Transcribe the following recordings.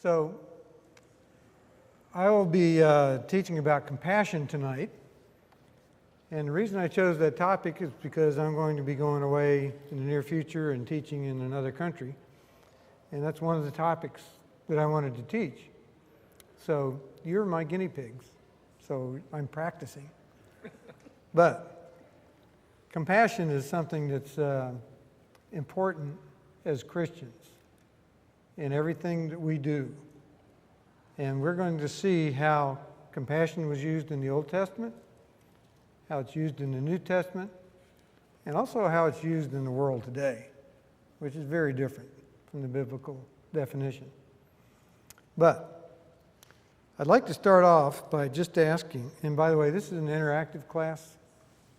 So I will be teaching about compassion tonight. And the reason I chose that topic is because I'm going to be going away in the near future and teaching in another country. And that's one of the topics that I wanted to teach. So you're my guinea pigs. So I'm practicing. But compassion is something that's important as Christians in everything that we do. And we're going to see how compassion was used in the Old Testament, how it's used in the New Testament, and also how it's used in the world today, which is very different from the biblical definition. But I'd like to start off by just asking, and by the way, this is an interactive class.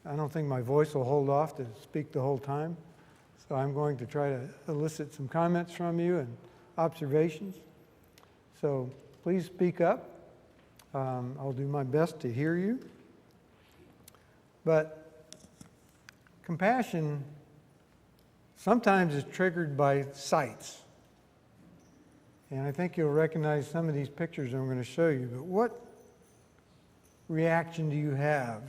I don't think my voice will hold off to speak the whole time, so I'm going to try to elicit some comments from you and observations. So please speak up. I'll do my best to hear you. But compassion sometimes is triggered by sights. And I think you'll recognize some of these pictures I'm going to show you. But what reaction do you have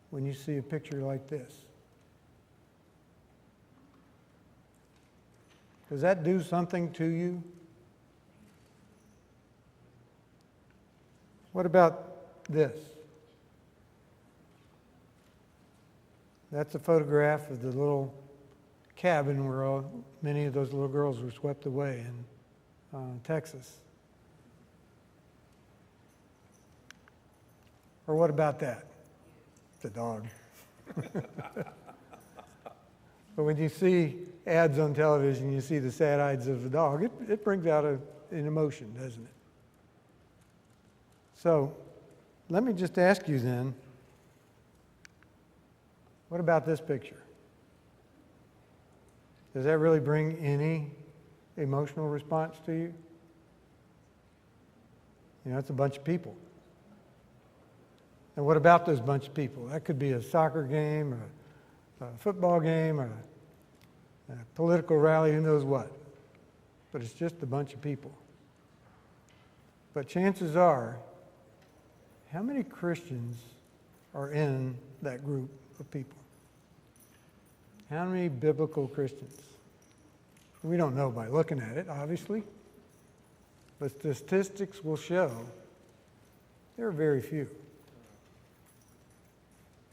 when you see a picture like this? Does that do something to you? What about this? That's a photograph of the little cabin where many of those little girls were swept away in Texas. Or what about that? It's a dog. But when you see ads on television, you see the sad eyes of the dog, it brings out an emotion, doesn't it? So let me just ask you then, what about this picture? Does that really bring any emotional response to you? You know, it's a bunch of people. And what about those bunch of people? That could be a soccer game, or a football game, or a political rally, who knows what. But it's just a bunch of people. But chances are, how many Christians are in that group of people? How many biblical Christians? We don't know by looking at it, obviously. But statistics will show there are very few.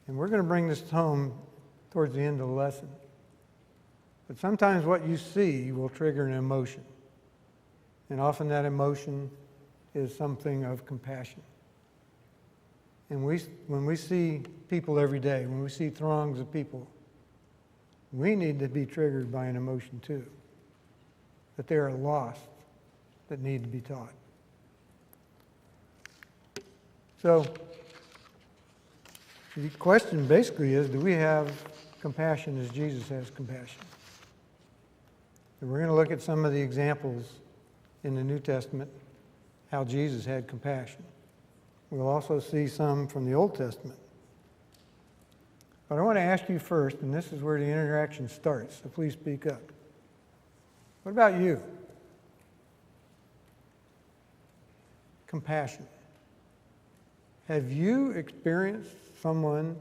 And we're going to bring this home towards the end of the lesson. But sometimes what you see will trigger an emotion. And often that emotion is something of compassion. And when we see people every day, when we see throngs of people, we need to be triggered by an emotion too. That there are lost that need to be taught. So, the question basically is, do we have compassion as Jesus has compassion? And we're going to look at some of the examples in the New Testament, how Jesus had compassion. We'll also see some from the Old Testament. But I want to ask you first, and this is where the interaction starts, so please speak up. What about you? Compassion. Have you experienced someone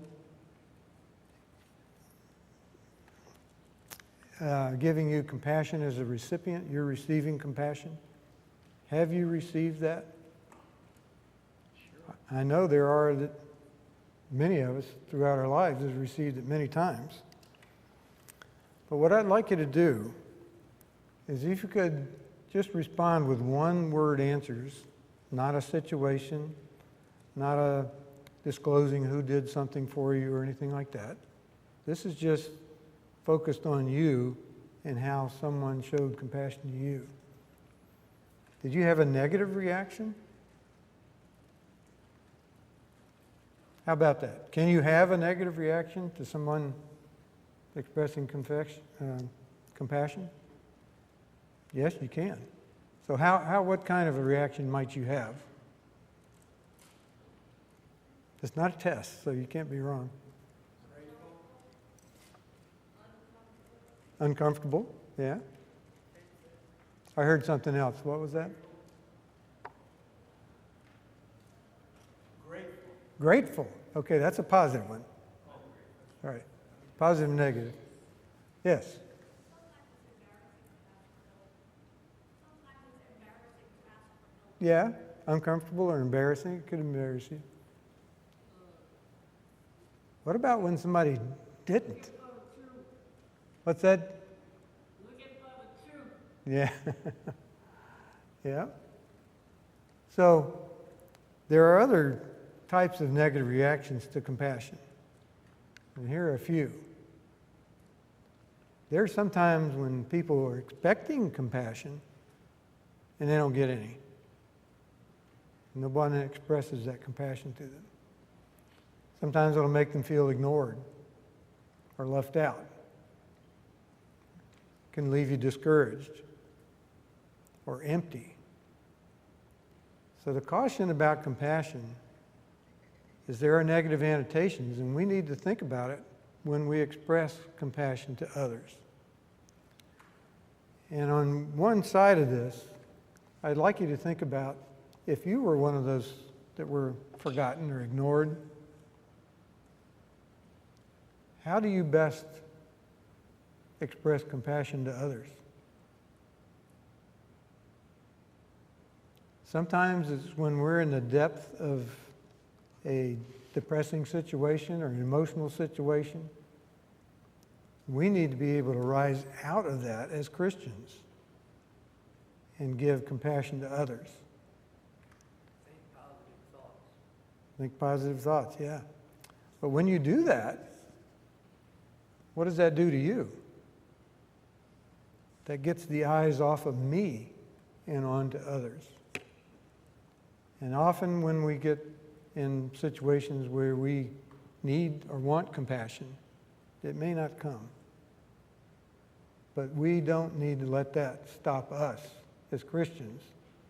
giving you compassion as a recipient? You're receiving compassion. Have you received that? I know there are that many of us throughout our lives have received it many times. But what I'd like you to do is if you could just respond with one-word answers, not a situation, not a disclosing who did something for you or anything like that. This is just focused on you and how someone showed compassion to you. Did you have a negative reaction? How about that? Can you have a negative reaction to someone expressing compassion? Yes, you can. So what kind of a reaction might you have? It's not a test, so you can't be wrong. Uncomfortable, yeah. I heard something else. What was that? Grateful. Okay, that's a positive one. All right. Positive and negative. Yes. Yeah. Uncomfortable or embarrassing. It could embarrass you. What about when somebody didn't? What's that? Yeah. Yeah. So there are other types of negative reactions to compassion. And here are a few. There are some times when people are expecting compassion and they don't get any. No one expresses that compassion to them. Sometimes it'll make them feel ignored or left out. It can leave you discouraged or empty. So the caution about compassion is there are negative annotations, and we need to think about it when we express compassion to others. And on one side of this, I'd like you to think about if you were one of those that were forgotten or ignored, how do you best express compassion to others? Sometimes it's when we're in the depth of a depressing situation or an emotional situation. We need to be able to rise out of that as Christians and give compassion to others. Think positive thoughts, yeah. But when you do that, what does that do to you? That gets the eyes off of me and onto others. And often when we get in situations where we need or want compassion, it may not come. But we don't need to let that stop us as Christians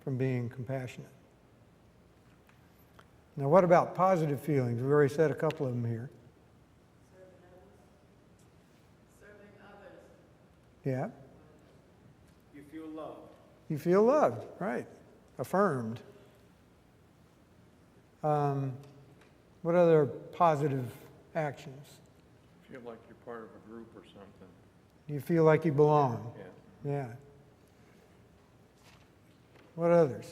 from being compassionate. Now, what about positive feelings? We've already said a couple of them here. Serving others. Yeah. You feel loved. You feel loved, right. Affirmed. What other positive actions? Feel like you're part of a group or something. You feel like you belong. Yeah. Yeah. What others?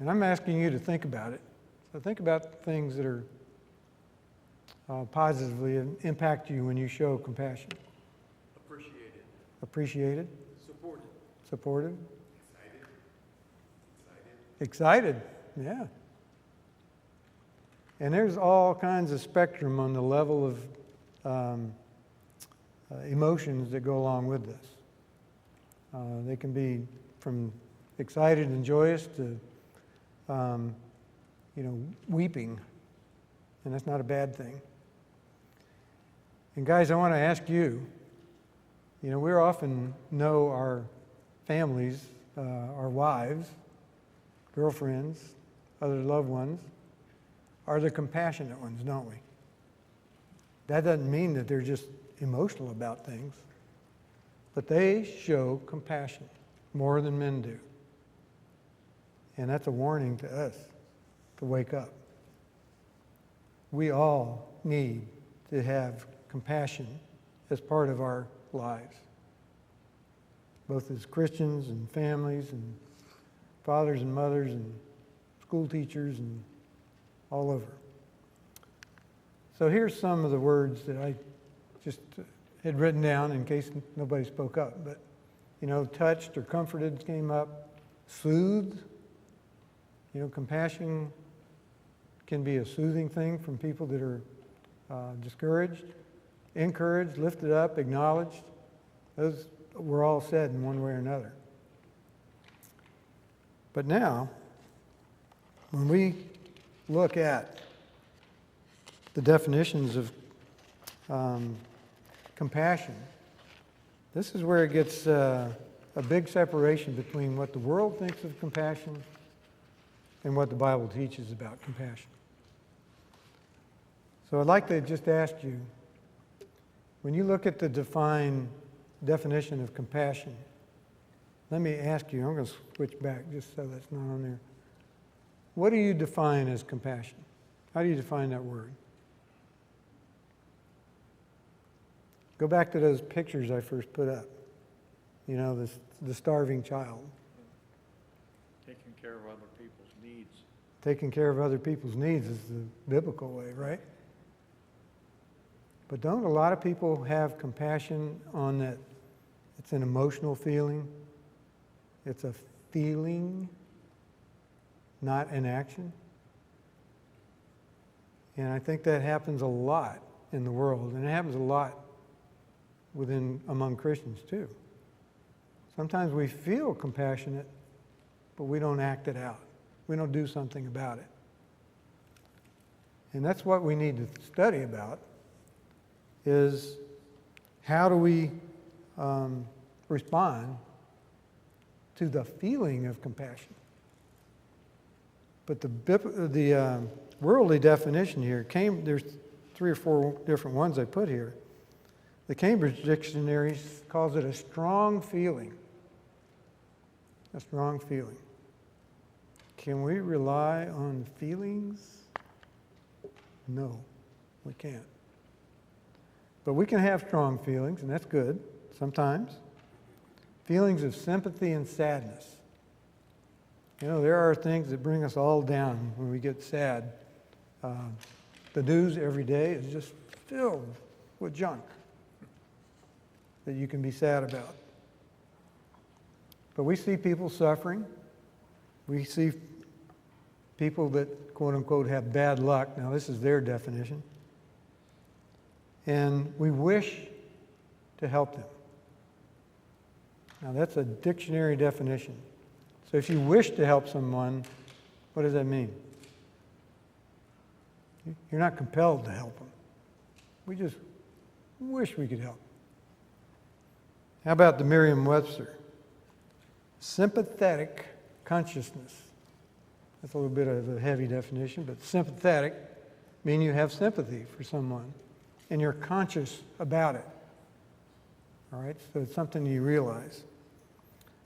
And I'm asking you to think about it. So think about things that are positively impact you when you show compassion. Appreciated. Appreciated. Supported. Supportive. Excited. Excited. Yeah. And there's all kinds of spectrum on the level of emotions that go along with this. They can be from excited and joyous to, weeping. And that's not a bad thing. And guys, I want to ask you, we often know our families, our wives, girlfriends, other loved ones, are the compassionate ones, don't we? That doesn't mean that they're just emotional about things, but they show compassion more than men do. And that's a warning to us to wake up. We all need to have compassion as part of our lives, both as Christians and families and fathers and mothers and school teachers and all over. So here's some of the words that I just had written down in case nobody spoke up. But, touched or comforted came up. Soothed. Compassion can be a soothing thing from people that are discouraged. Encouraged, lifted up, acknowledged. Those were all said in one way or another. But now, when we look at the definitions of compassion, this is where it gets a big separation between what the world thinks of compassion and what the Bible teaches about compassion. So I'd like to just ask you, when you look at the definition of compassion, let me ask you, I'm going to switch back just so that's not on there. What do you define as compassion? How do you define that word? Go back to those pictures I first put up. You know, the starving child. Taking care of other people's needs. Taking care of other people's needs is the biblical way, right? But don't a lot of people have compassion on that? It's an emotional feeling. It's a feeling, not an action. And I think that happens a lot in the world, and it happens a lot among Christians too. Sometimes we feel compassionate, but we don't act it out. We don't do something about it. And that's what we need to study about, is how do we respond to the feeling of compassion. But the worldly definition here there's 3 or 4 different ones I put here. The Cambridge Dictionary calls it a strong feeling. A strong feeling. Can we rely on feelings? No, we can't. But we can have strong feelings, and that's good sometimes. Feelings of sympathy and sadness. You know, there are things that bring us all down when we get sad. The news every day is just filled with junk that you can be sad about. But we see people suffering. We see people that, quote unquote, have bad luck. Now, this is their definition. And we wish to help them. Now, that's a dictionary definition. So if you wish to help someone, what does that mean? You're not compelled to help them. We just wish we could help. How about the Merriam-Webster? Sympathetic consciousness. That's a little bit of a heavy definition, but sympathetic means you have sympathy for someone and you're conscious about it. All right, so it's something you realize.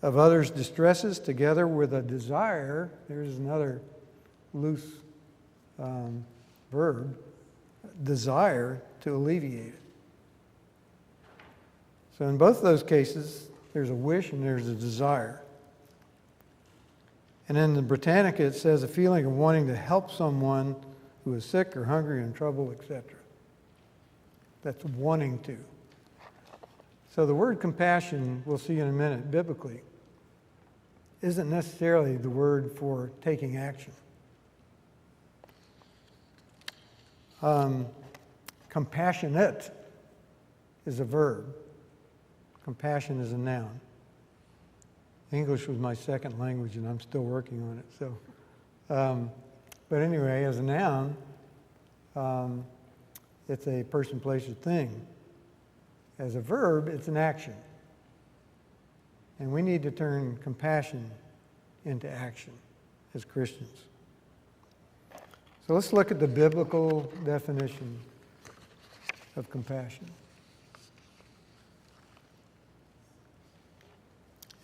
Of others' distresses together with a desire, there's another loose verb, desire to alleviate it. So in both those cases, there's a wish and there's a desire. And in the Britannica, it says a feeling of wanting to help someone who is sick or hungry or in trouble, etc. That's wanting to. So the word compassion, we'll see in a minute, biblically, isn't necessarily the word for taking action. Compassionate is a verb. Compassion is a noun. English was my second language, and I'm still working on it. So, but anyway, as a noun, it's a person, place, or thing. As a verb, it's an action. And we need to turn compassion into action as Christians. So let's look at the biblical definition of compassion.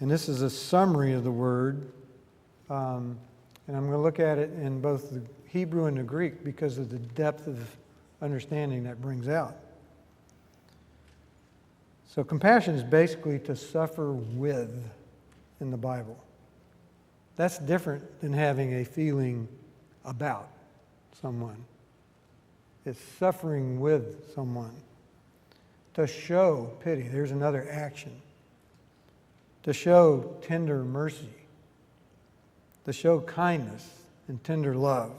And this is a summary of the word. And I'm going to look at it in both the Hebrew and the Greek because of the depth of understanding that brings out. So compassion is basically to suffer with in the Bible. That's different than having a feeling about someone. It's suffering with someone. To show pity, there's another action. To show tender mercy. To show kindness and tender love.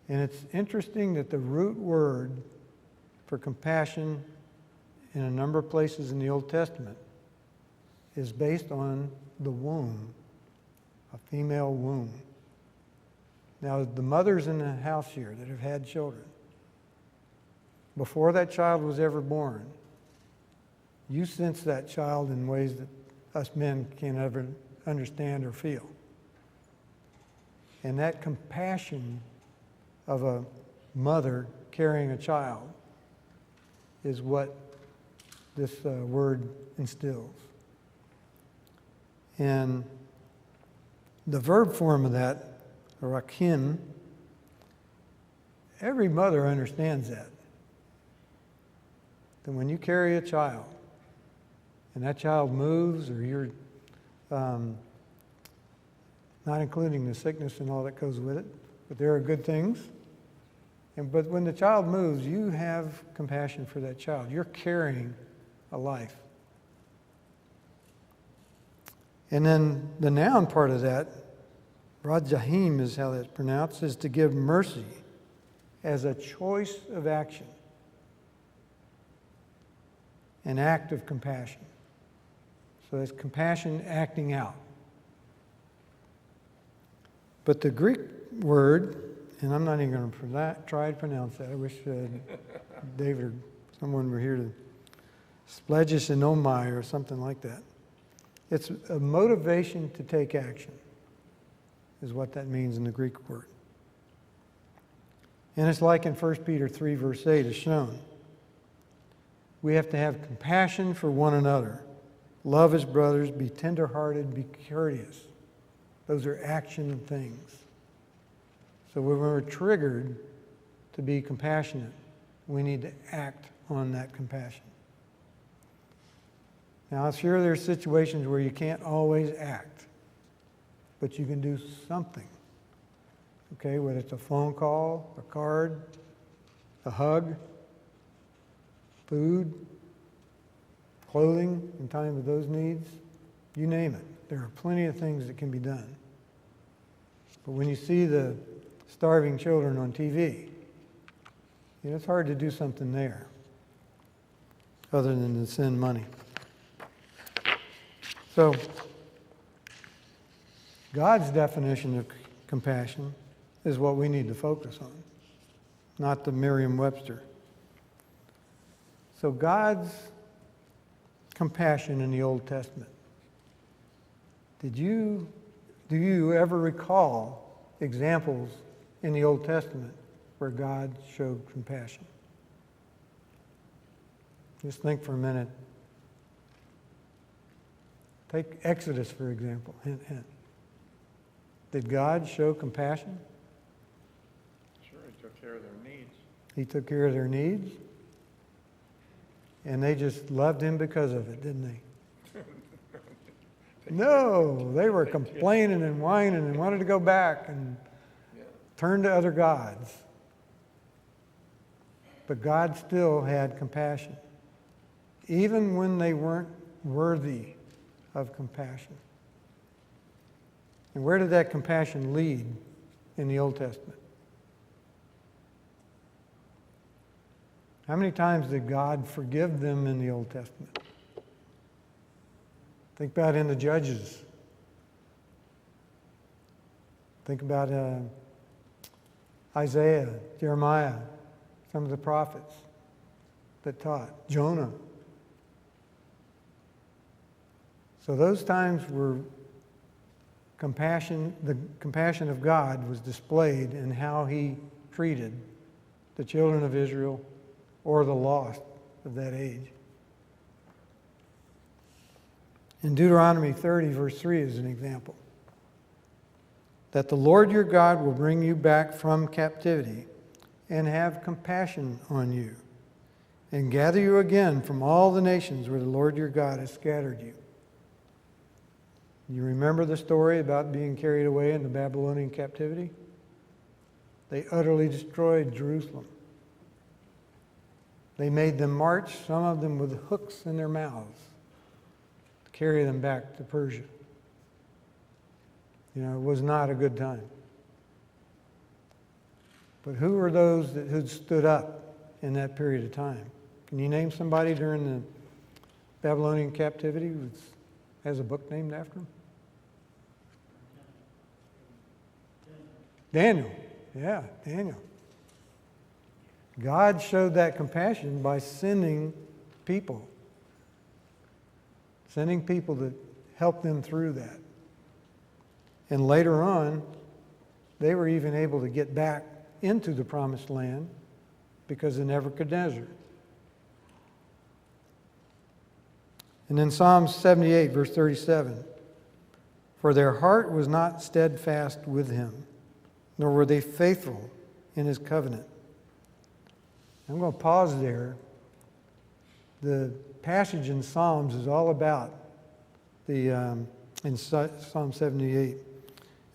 And it's interesting that the root word for compassion in a number of places in the Old Testament is based on the womb, a female womb. Now, the mothers in the house here that have had children, before that child was ever born, you sense that child in ways that us men can't ever understand or feel. And that compassion of a mother carrying a child is what this word instills. And the verb form of that, rakim, Every mother understands that. That when you carry a child, and that child moves, or you're not including the sickness and all that goes with it, but there are good things. But when the child moves, you have compassion for that child. You're carrying a life. And then the noun part of that, rajahim is how that's pronounced, is to give mercy as a choice of action, an act of compassion. So it's compassion acting out. But the Greek word, and I'm not even going to try to pronounce that. I wish David or someone were here to splagianomai or something like that. It's a motivation to take action, is what that means in the Greek word. And it's like in 1 Peter 3, verse 8 is shown. We have to have compassion for one another. Love as brothers, be tenderhearted, be courteous. Those are action things. So when we're triggered to be compassionate, we need to act on that compassion. Now, I'm sure there's situations where you can't always act, but you can do something. Okay, whether it's a phone call, a card, a hug, food, clothing in time of those needs, you name it. There are plenty of things that can be done. But when you see the starving children on TV, it's hard to do something there other than to send money. So, God's definition of compassion is what we need to focus on, not the Merriam-Webster. So God's compassion in the Old Testament. Do you ever recall examples in the Old Testament where God showed compassion? Just think for a minute. Take Exodus, for example. Hint, hint. Did God show compassion? Sure, he took care of their needs. He took care of their needs. And they just loved him because of it, didn't they? No, they were complaining and whining and wanted to go back and turn to other gods. But God still had compassion, even when they weren't worthy of compassion. And where did that compassion lead in the Old Testament? How many times did God forgive them in the Old Testament? Think about in the Judges. Think about Isaiah, Jeremiah, some of the prophets that taught, Jonah. So those times were compassion, the compassion of God was displayed in how he treated the children of Israel or the lost of that age. In Deuteronomy 30, verse 3 is an example. That the Lord your God will bring you back from captivity and have compassion on you and gather you again from all the nations where the Lord your God has scattered you. You remember the story about being carried away in the Babylonian captivity? They utterly destroyed Jerusalem. They made them march, some of them with hooks in their mouths, to carry them back to Persia. It was not a good time. But who were those who stood up in that period of time? Can you name somebody during the Babylonian captivity who has a book named after him? Daniel. Yeah, Daniel. God showed that compassion by sending people to help them through that. And later on, they were even able to get back into the promised land because of Nebuchadnezzar. And in Psalm 78, verse 37, for their heart was not steadfast with him, nor were they faithful in his covenant. I'm going to pause there. The passage in Psalms is all about in Psalm 78,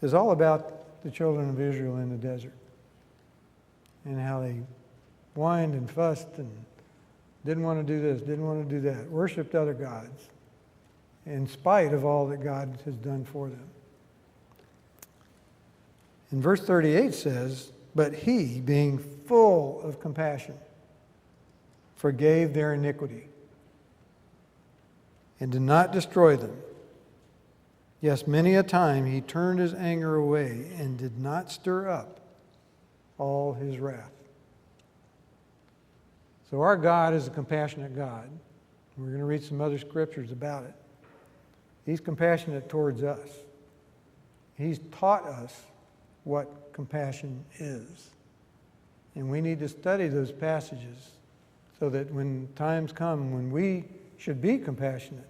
is all about the children of Israel in the desert and how they whined and fussed and didn't want to do this, didn't want to do that, worshiped other gods in spite of all that God has done for them. And verse 38 says, "But he, being full of compassion, forgave their iniquity and did not destroy them. Yes, many a time he turned his anger away and did not stir up all his wrath." So our God is a compassionate God. We're going to read some other scriptures about it. He's compassionate towards us. He's taught us what compassion is. And we need to study those passages so that when times come when we should be compassionate,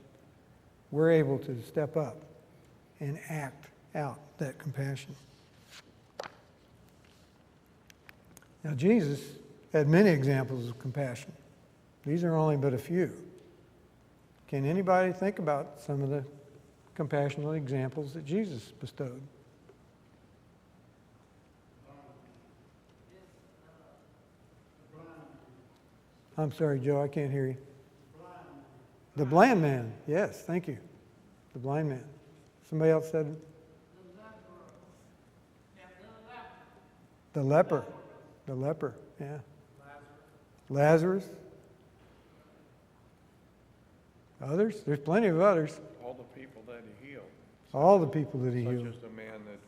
we're able to step up and act out that compassion. Now, Jesus had many examples of compassion. These are only but a few. Can anybody think about some of the compassionate examples that Jesus bestowed? I'm sorry, Joe, I can't hear you. The blind man. Yes, thank you. The blind man. Somebody else said it? The leper. The leper, yeah. Lazarus. Others? There's plenty of others. All the people that he healed. All the people that he Such healed. as the man that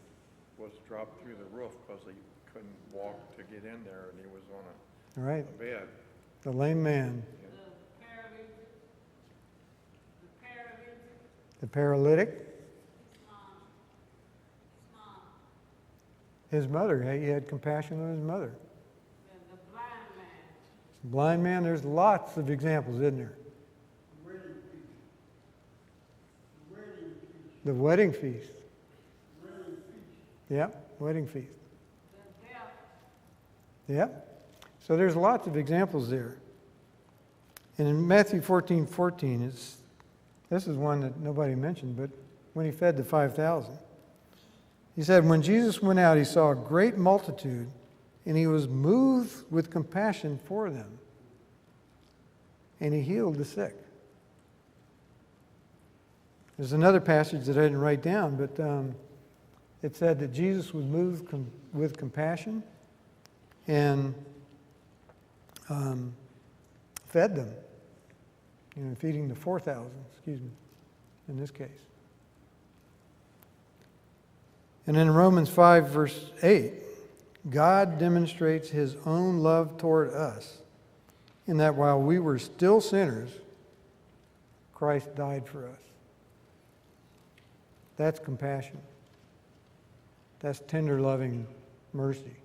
was dropped through the roof because he couldn't walk to get in there and he was on Right. a bed. The lame man. The paralytic. His mother. He had compassion on his mother. The blind man, there's lots of examples, isn't there? The wedding feast. Yep, wedding feast. Yep. So there's lots of examples there. And in Matthew 14:14, this is one that nobody mentioned, but when he fed the 5,000, he said, "When Jesus went out, he saw a great multitude, and he was moved with compassion for them, and he healed the sick." There's another passage that I didn't write down, but it said that Jesus was moved with compassion and fed them. Feeding the 4,000, in this case. And in Romans 5, verse 8, God demonstrates his own love toward us in that while we were still sinners, Christ died for us. That's compassion. That's tender, loving mercy.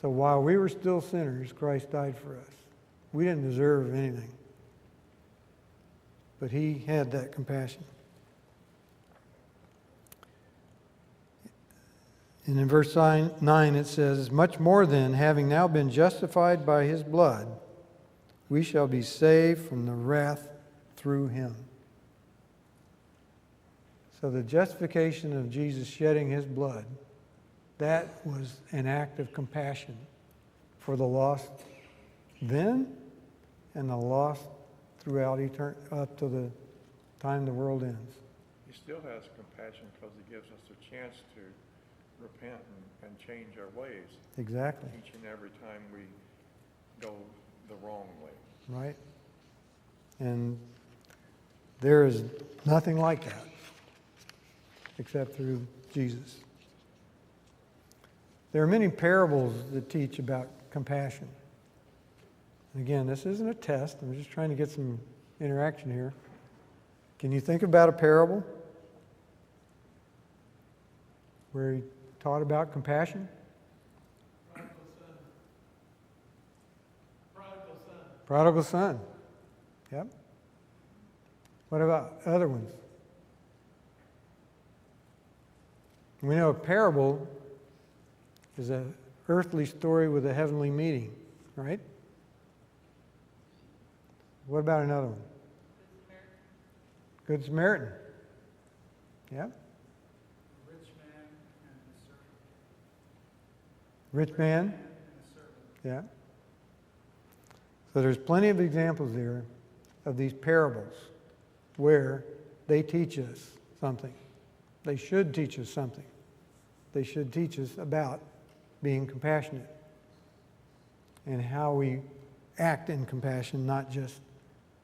So while we were still sinners, Christ died for us. We didn't deserve anything. But he had that compassion. And in verse 9 it says, "Much more then, having now been justified by his blood, we shall be saved from the wrath through him." So the justification of Jesus shedding his blood, that was an act of compassion for the lost then and the lost throughout eternity up to the time the world ends. He still has compassion because he gives us a chance to repent and change our ways Exactly. each and every time we go the wrong way. Right? And there is nothing like that except through Jesus. There are many parables that teach about compassion. And again, this isn't a test. I'm just trying to get some interaction here. Can you think about a parable where he taught about compassion? Prodigal son. Yep. What about other ones? We know a parable is an earthly story with a heavenly meaning. right? What about another one? Good Samaritan. Yeah. Rich man. Yeah. So there's plenty of examples there of these parables where they teach us something. They should teach us something. They should teach us about being compassionate and how we act in compassion, not just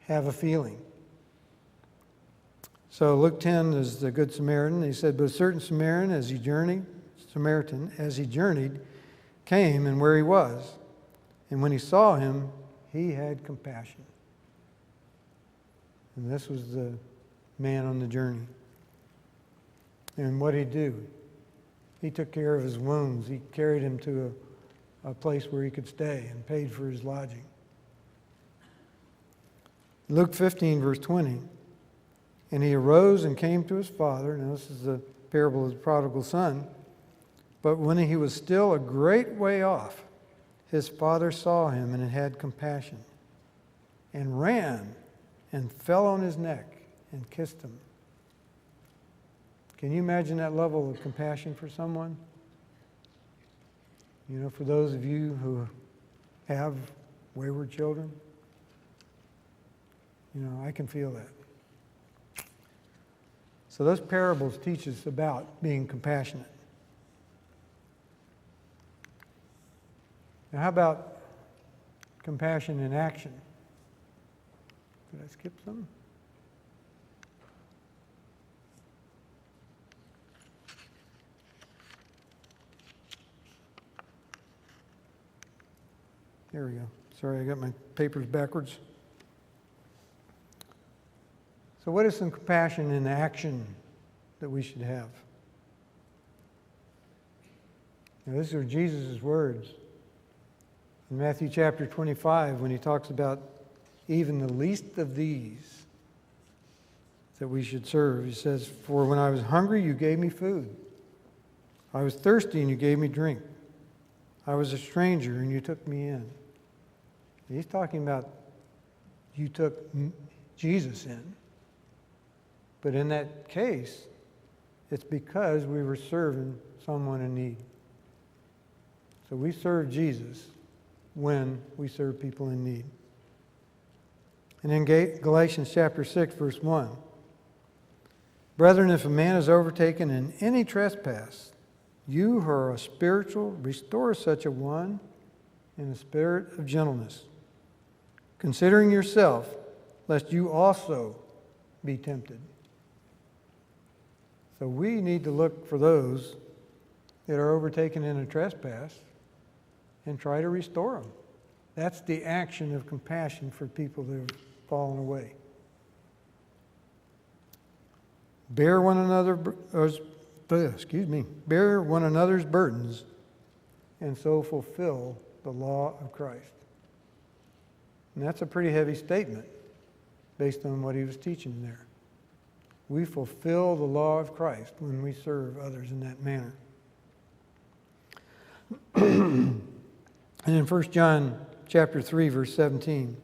have a feeling. So Luke 10 is the Good Samaritan. He said, but a certain Samaritan, as he journeyed, came and where he was. And when he saw him, he had compassion. And this was the man on the journey. And what did he do? He took care of his wounds. He carried him to a place where he could stay and paid for his lodging. Luke 15, verse 20. And he arose and came to his father. Now, this is the parable of the prodigal son. But when he was still a great way off, his father saw him and had compassion, and ran and fell on his neck and kissed him. Can you imagine that level of compassion for someone? You know, for those of you who have wayward children, you know, I can feel that. So those parables teach us about being compassionate. Now, how about compassion in action? Did I skip some? There we go. Sorry, I got my papers backwards. So what is some compassion in action that we should have? Now, these are Jesus' words. In Matthew chapter 25, when he talks about even the least of these that we should serve, he says, for when I was hungry, you gave me food. I was thirsty, and you gave me drink. I was a stranger, and you took me in. He's talking about you took Jesus in. But in that case, it's because we were serving someone in need. So we serve Jesus when we serve people in need. And in Galatians chapter 6, verse 1, brethren, if a man is overtaken in any trespass, you who are spiritual, restore such a one in a spirit of gentleness, considering yourself, lest you also be tempted. So we need to look for those that are overtaken in a trespass and try to restore them. That's the action of compassion for people that have fallen away. Bear one another's burdens, and so fulfill the law of Christ. And that's a pretty heavy statement based on what he was teaching there. We fulfill the law of Christ when we serve others in that manner. And in 1 John chapter 3, verse 17,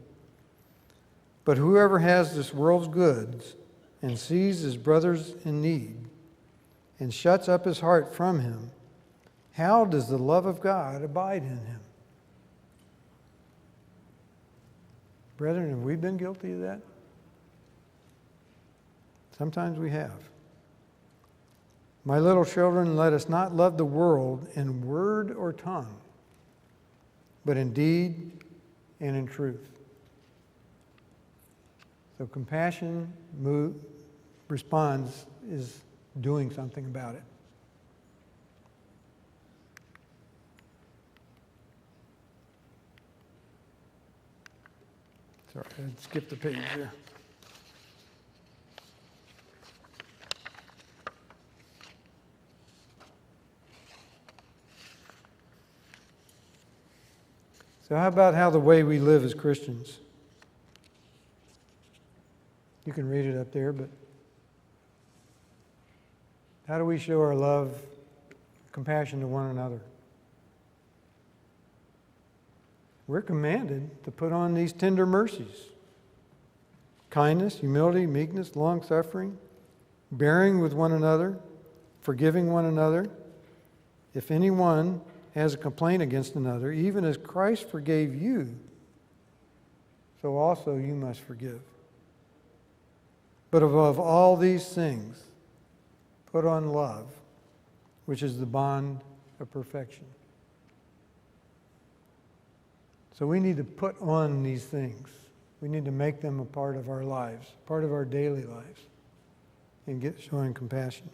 but whoever has this world's goods and sees his brothers in need and shuts up his heart from him, how does the love of God abide in him? Brethren, have we been guilty of that? Sometimes we have. My little children, let us not love the world in word or tongue, but in deed and in truth. So compassion responds is doing something about it. Sorry, I skipped the page there. So how about how the way we live as Christians? You can read it up there, but how do we show our love, compassion to one another? we're commanded to put on these tender mercies: kindness, humility, meekness, long-suffering, bearing with one another, forgiving one another. If anyone has a complaint against another, even as Christ forgave you, so also you must forgive. But above all these things, put on love, which is the bond of perfection. So we need to put on these things. We need to make them a part of our lives, part of our daily lives, and get showing compassion.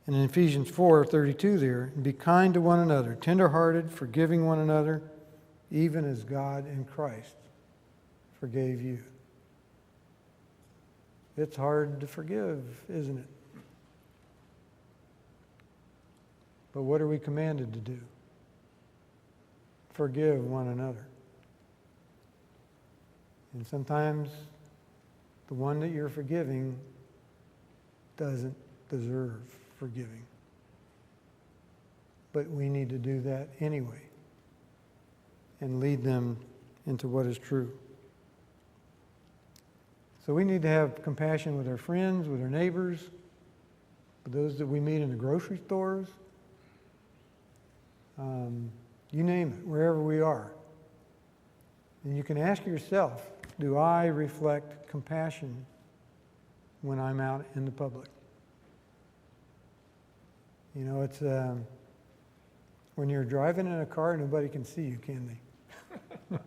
And in Ephesians 4:32 there, be kind to one another, tenderhearted, forgiving one another, even as God in Christ forgave you. It's hard to forgive, isn't it? But what are we commanded to do? Forgive one another. And sometimes the one that you're forgiving doesn't deserve forgiving. But we need to do that anyway and lead them into what is true. So we need to have compassion with our friends, with our neighbors, with those that we meet in the grocery stores. You name it, wherever we are. And you can ask yourself, do I reflect compassion when I'm out in the public? You know, it's when you're driving in a car, nobody can see you, can they?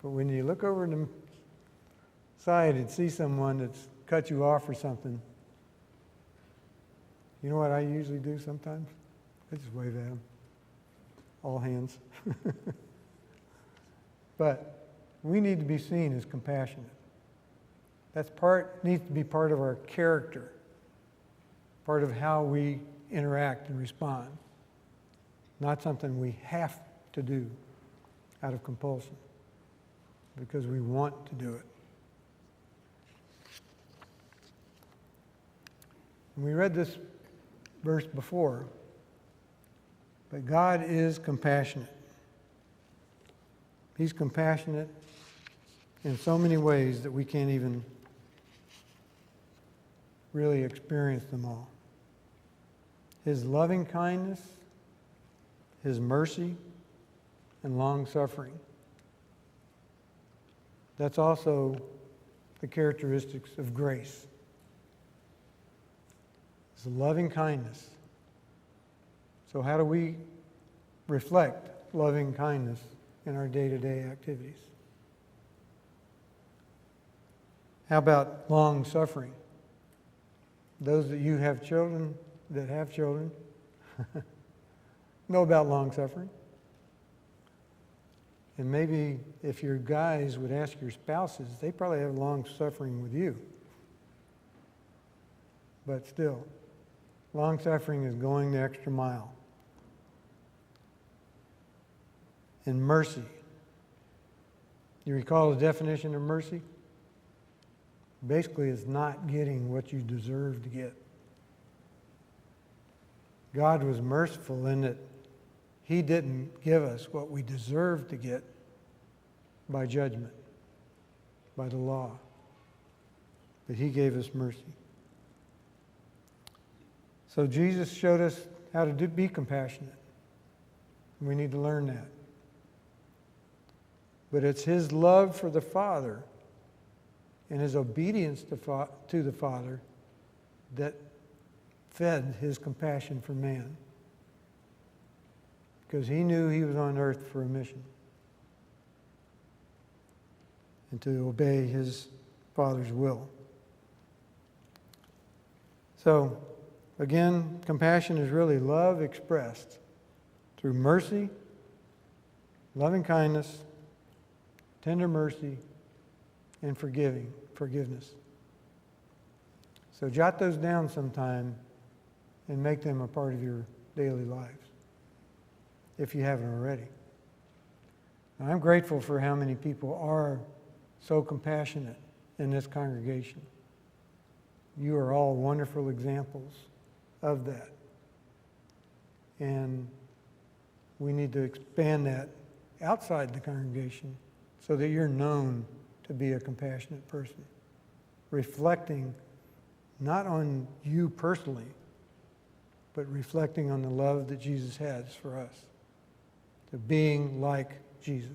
But when you look over to the side and see someone that's cut you off or something, you know what I usually do sometimes? I just wave at them. All hands. But we need to be seen as compassionate. Needs to be part of our character, part of how we interact and respond. Not something we have to do out of compulsion, because we want to do it. And we read this verse before, but God is compassionate. He's compassionate in so many ways that we can't even really experience them all. His loving kindness, His mercy, and long-suffering. That's also the characteristics of grace. It's loving kindness. So how do we reflect loving kindness in our day-to-day activities? How about long-suffering? Those that you have children, that have children, know about long-suffering. And maybe if your guys would ask your spouses, they probably have long-suffering with you. But still, long-suffering is going the extra mile. And mercy. You recall the definition of mercy? Basically, it's not getting what you deserve to get. God was merciful in that He didn't give us what we deserved to get by judgment, by the law. But He gave us mercy. So Jesus showed us how to be compassionate. We need to learn that. But it's His love for the Father and His obedience to the Father that fed His compassion for man. Because He knew He was on earth for a mission. And to obey His Father's will. So, again, compassion is really love expressed through mercy, loving kindness, tender mercy, and forgiveness. So jot those down sometime and make them a part of your daily lives, if you haven't already. Now, I'm grateful for how many people are so compassionate in this congregation. You are all wonderful examples of that. And we need to expand that outside the congregation so that you're known to be a compassionate person, reflecting not on you personally, but reflecting on the love that Jesus has for us, to being like Jesus.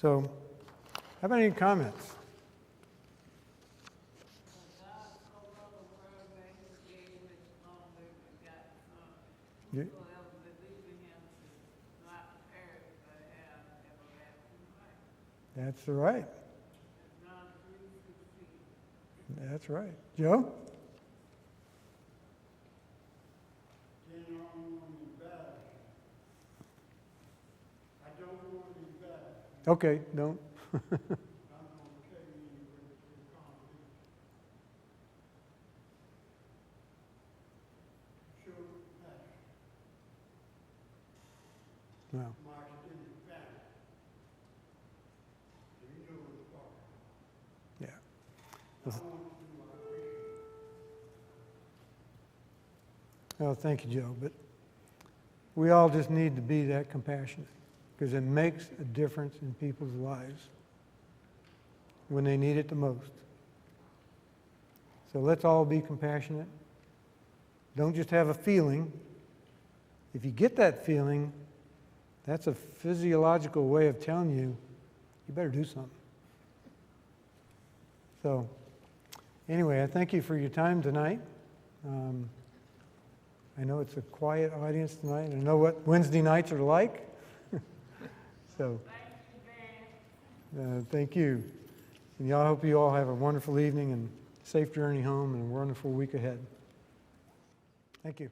So, how about any comments? God so loved the world that he gave his only begotten Son. Yeah. Whosoever believes in him should not perish but have everlasting life. That's right. John 3:16. That's right. Joe? I don't want to be bad. Okay, don't. I'm going to tell you with confidence. Show compassion. Well, My extended family. So you know what's part. yeah. I want to do what I appreciate. Well, thank you, Joe. But we all just need to be that compassionate because it makes a difference in people's lives when they need it the most. So let's all be compassionate. Don't just have a feeling. If you get that feeling, that's a physiological way of telling you, you better do something. So, anyway, I thank you for your time tonight. I know it's a quiet audience tonight. I know what Wednesday nights are like. So, thank you. And I hope you all have a wonderful evening and safe journey home and a wonderful week ahead. Thank you.